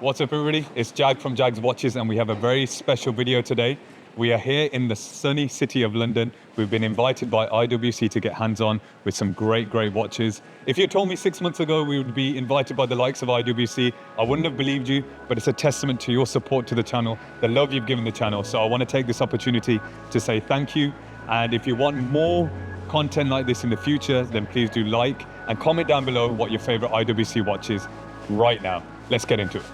What's up everybody, it's Jag from Jag's Watches and we have a very special video today. We are here in the sunny city of London. We've been invited by IWC to get hands-on with some great watches. If you told me 6 months ago we would be invited by the likes of IWC, I wouldn't have believed you, but it's a testament to your support to the channel, the love you've given the channel. So I want to take this opportunity to say thank you. And if you want more content like this in the future, then please do like and comment down below what your favorite IWC watch is right now. Let's get into it.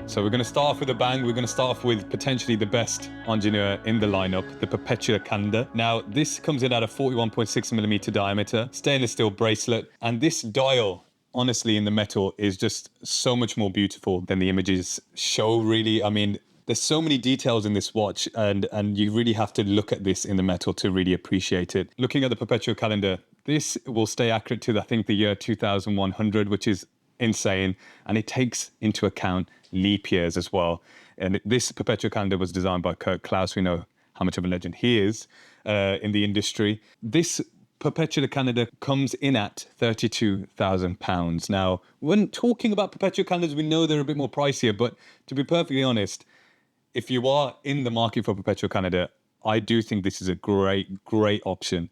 So we're going to start off with a bang. We're going to start off with potentially the best Ingenieur in the lineup, the Perpetual calendar. Now, this comes in at a 41.6mm diameter, stainless steel bracelet, and this dial, honestly, in the metal is just so much more beautiful than the images show, really. I mean, there's so many details in this watch, and you really have to look at this in the metal to really appreciate it. Looking at the Perpetual calendar, this will stay accurate to, I think, the year 2100, which is insane, and it takes into account leap years as well. And this Perpetual calendar was designed by Kurt Klaus. We know how much of a legend he is in the industry. This Perpetual calendar comes in at £32,000. Now, when talking about Perpetual calendars, we know they're a bit more pricier, but to be perfectly honest, if you are in the market for Perpetual calendar, I do think this is a great option.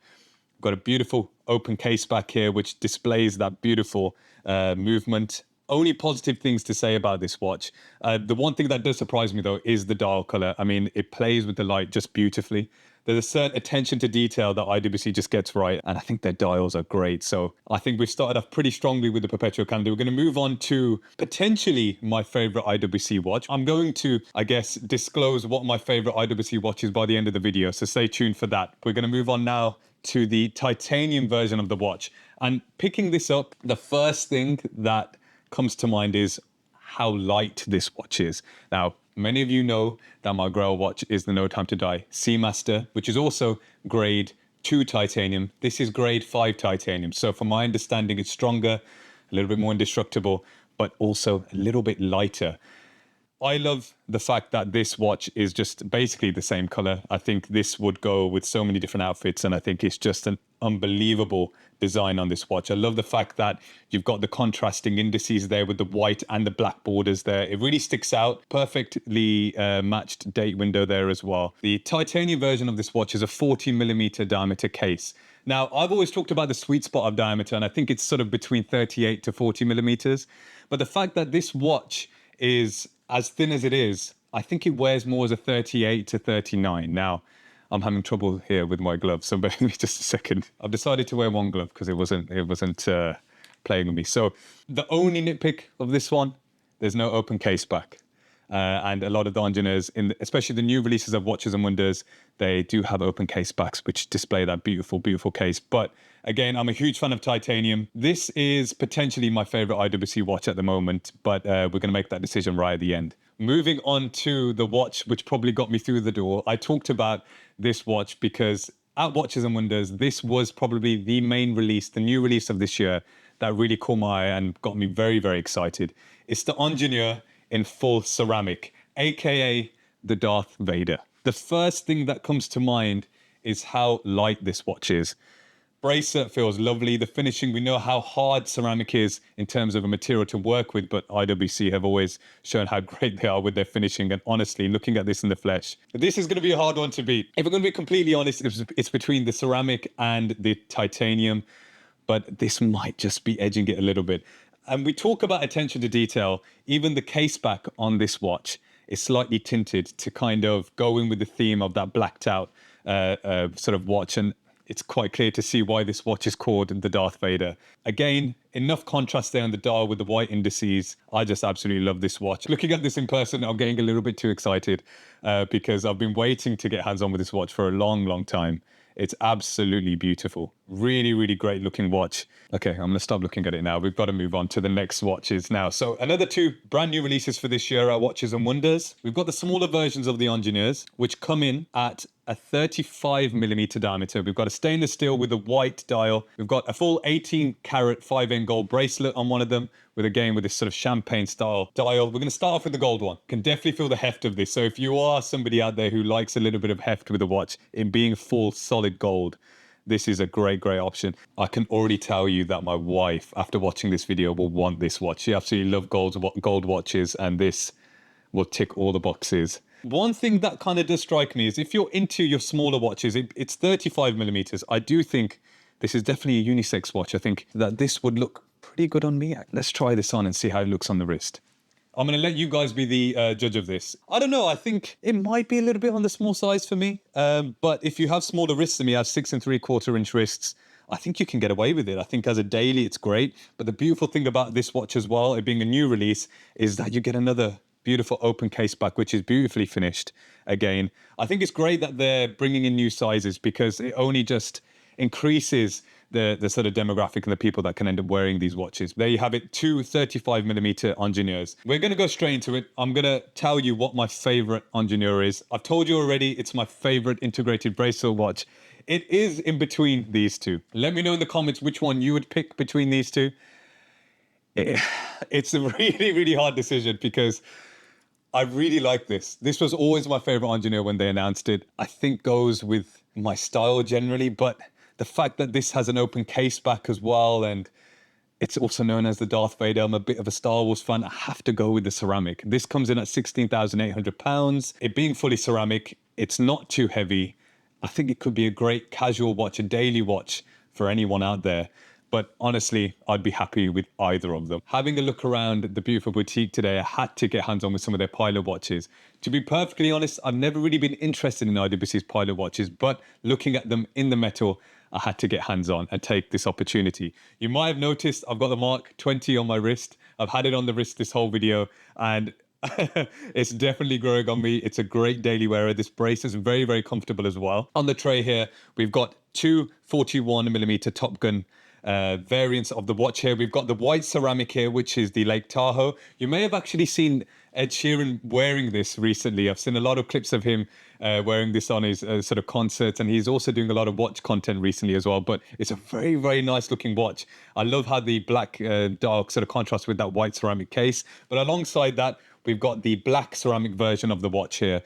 Got a beautiful open case back here, which displays that beautiful movement. Only positive things to say about this watch. The one thing that does surprise me though is the dial color. I mean, it plays with the light just beautifully. There's a certain attention to detail that IWC just gets right, and I think their dials are great. So I think we've started off pretty strongly with the Perpetual calendar. We're going to move on to potentially my favorite IWC watch. I'm going to, I guess, disclose what my favorite IWC watch is by the end of the video, so stay tuned for that. We're going to move on now to the titanium version of the watch. And picking this up, the first thing that comes to mind is how light this watch is. Now, many of you know that my Grail watch is the No Time to Die Seamaster, which is also grade 2 titanium. This is grade 5 titanium. So from my understanding, it's stronger, a little bit more indestructible, but also a little bit lighter. I love the fact that this watch is just basically the same color. I think this would go with so many different outfits, and I think it's just an unbelievable design on this watch. I love the fact that you've got the contrasting indices there with the white and the black borders there. It really sticks out. Perfectly matched date window there as well. The titanium version of this watch is a 40mm diameter case. Now, I've always talked about the sweet spot of diameter, and I think it's sort of between 38 to 40mm. But the fact that this watch is as thin as it is, I think it wears more as a 38 to 39. Now, I'm having trouble here with my gloves, so bear with me just a second. I've decided to wear one glove because it wasn't playing with me. So the only nitpick of this one, there's no open case back. And a lot of the Ingenieurs, especially the new releases of Watches and Wonders, they do have open case backs, which display that beautiful case. But again, I'm a huge fan of titanium. This is potentially my favorite IWC watch at the moment, but we're going to make that decision right at the end. Moving on to the watch, which probably got me through the door. I talked about this watch because at Watches and Wonders, this was probably the main release, the new release of this year that really caught my eye and got me very excited. It's the Ingenieur in full ceramic, aka the Darth Vader. The first thing that comes to mind is how light this watch is. Bracelet feels lovely. The finishing, we know how hard ceramic is in terms of a material to work with, but IWC have always shown how great they are with their finishing. And honestly, looking at this in the flesh, this is going to be a hard one to beat. If we're going to be completely honest, it's between the ceramic and the titanium, but this might just be edging it a little bit. And we talk about attention to detail. Even the case back on this watch is slightly tinted to kind of go in with the theme of that blacked out sort of watch. And it's quite clear to see why this watch is called the Darth Vader. Again, enough contrast there on the dial with the white indices. I just absolutely love this watch. Looking at this in person, I'm getting a little bit too excited because I've been waiting to get hands-on with this watch for a long time. It's absolutely beautiful. Really, really great looking watch. Okay, I'm going to stop looking at it now. We've got to move on to the next watches now. So another two brand new releases for this year are Watches and Wonders. We've got the smaller versions of the Ingenieurs, which come in at a 35mm diameter. We've got a stainless steel with a white dial. We've got a full 18 karat 5N gold bracelet on one of them with, again, with this sort of champagne style dial. We're going to start off with the gold one. Can definitely feel the heft of this. So if you are somebody out there who likes a little bit of heft with a watch in being full solid gold, this is a great, great option. I can already tell you that my wife, after watching this video, will want this watch. She absolutely loves gold watches, and this will tick all the boxes. One thing that kind of does strike me is if you're into your smaller watches, it's 35mm. I do think this is definitely a unisex watch. I think that this would look pretty good on me. Let's try this on and see how it looks on the wrist. I'm going to let you guys be the judge of this. I don't know. I think it might be a little bit on the small size for me. But if you have smaller wrists than me, I have 6 3/4 inch wrists, I think you can get away with it. I think as a daily, it's great. But the beautiful thing about this watch as well, it being a new release, is that you get another beautiful open case back, which is beautifully finished again. I think it's great that they're bringing in new sizes because it only just increases the sort of demographic and the people that can end up wearing these watches. There you have it, two 35mm Ingenieurs. We're going to go straight into it. I'm going to tell you what my favorite Ingenieur is. I've told you already, it's my favorite integrated bracelet watch. It is in between these two. Let me know in the comments which one you would pick between these two. It's a really, really hard decision because I really like this. This was always my favorite Ingenieur when they announced it. I think goes with my style generally, but the fact that this has an open case back as well, and it's also known as the Darth Vader. I'm a bit of a Star Wars fan. I have to go with the ceramic. This comes in at £16,800. It being fully ceramic, it's not too heavy. I think it could be a great casual watch, a daily watch for anyone out there. But honestly, I'd be happy with either of them. Having a look around the beautiful boutique today, I had to get hands on with some of their pilot watches. To be perfectly honest, I've never really been interested in IWC's pilot watches, but looking at them in the metal, I had to get hands on and take this opportunity. You might have noticed I've got the Mark 20 on my wrist. I've had it on the wrist this whole video, and it's definitely growing on me. It's a great daily wearer. This brace is very, very comfortable as well. On the tray here, we've got two 41mm Top Gun variants of the watch here. We've got the white ceramic here, which is the Lake Tahoe. You may have actually seen Ed Sheeran wearing this recently. I've seen a lot of clips of him wearing this on his sort of concerts, and he's also doing a lot of watch content recently as well. But it's a very, very nice looking watch. I love how the black dark sort of contrasts with that white ceramic case. But alongside that, we've got the black ceramic version of the watch here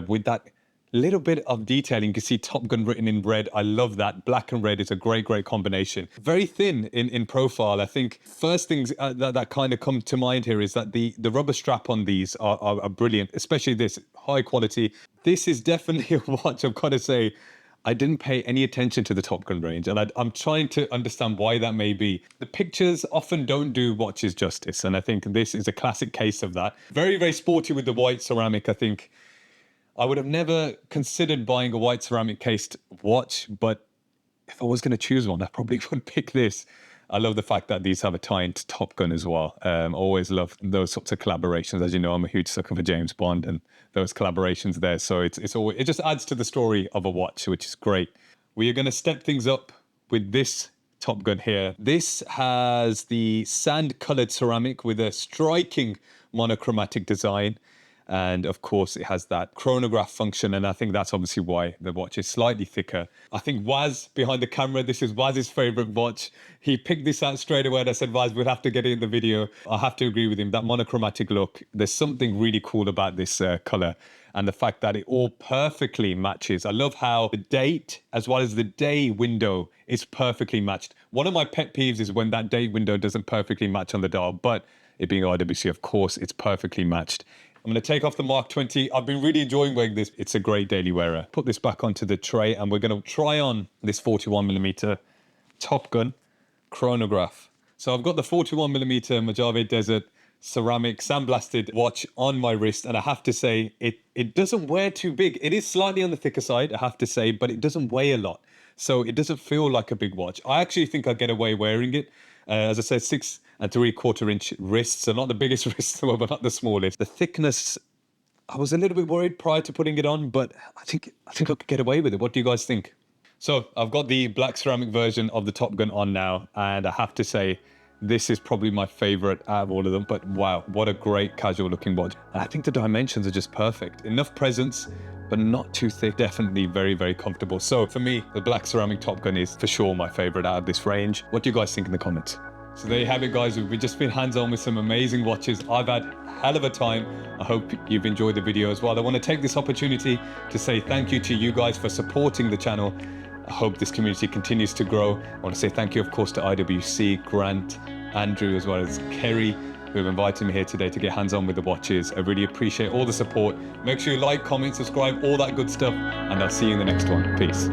with that little bit of detailing. You can see Top Gun written in red. I love that. Black and red is a great, great combination. Very thin in profile. I think first things that kind of come to mind here is that the rubber strap on these are brilliant, especially this high quality. This is definitely a watch, I've got to say. I didn't pay any attention to the Top Gun range, and I'm trying to understand why that may be. The pictures often don't do watches justice, and I think this is a classic case of that. Very, very sporty with the white ceramic. I think I would have never considered buying a white ceramic cased watch, but if I was going to choose one, I probably would pick this. I love the fact that these have a tie into Top Gun as well. Always love those sorts of collaborations. As you know, I'm a huge sucker for James Bond and those collaborations there. So it's always, it just adds to the story of a watch, which is great. We are going to step things up with this Top Gun here. This has the sand-colored ceramic with a striking monochromatic design. And of course, it has that chronograph function. And I think that's obviously why the watch is slightly thicker. I think Waz behind the camera, this is Waz's favorite watch. He picked this out straight away and I said, Waz, we'll have to get it in the video. I have to agree with him. That monochromatic look, there's something really cool about this color. And the fact that it all perfectly matches. I love how the date as well as the day window is perfectly matched. One of my pet peeves is when that date window doesn't perfectly match on the dial, but it being IWC, of course, it's perfectly matched. I'm going to take off the Mark 20. I've been really enjoying wearing this. It's a great daily wearer. Put this back onto the tray and we're going to try on this 41mm Top Gun chronograph. So I've got the 41mm Mojave Desert ceramic sandblasted watch on my wrist, and I have to say it doesn't wear too big. It is slightly on the thicker side, I have to say, but it doesn't weigh a lot. So it doesn't feel like a big watch. I actually think I'll get away wearing it. As I said, 6 3/4 inch wrists, so not the biggest wrists, but not the smallest. The thickness, I was a little bit worried prior to putting it on, but I think I could get away with it. What do you guys think? So I've got the black ceramic version of the Top Gun on now, and I have to say, this is probably my favorite out of all of them. But wow, what a great casual looking watch. And I think the dimensions are just perfect. Enough presence, but not too thick. Definitely very, very comfortable. So for me, the black ceramic Top Gun is for sure my favorite out of this range. What do you guys think in the comments? So there you have it, guys. We've just been hands-on with some amazing watches. I've had a hell of a time. I hope you've enjoyed the video as well. I want to take this opportunity to say thank you to you guys for supporting the channel. I hope this community continues to grow. I want to say thank you, of course, to IWC, Grant, Andrew, as well as Kerry, who have invited me here today to get hands-on with the watches. I really appreciate all the support. Make sure you like, comment, subscribe, all that good stuff, and I'll see you in the next one. Peace.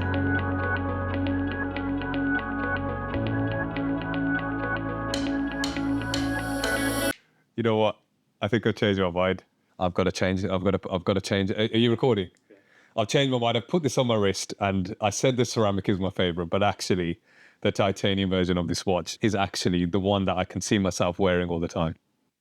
You know what? I think I've changed my mind. I've got to change it. I've got to change it. Are you recording? I've changed my mind. I've put this on my wrist, and I said the ceramic is my favorite, but actually, the titanium version of this watch is actually the one that I can see myself wearing all the time.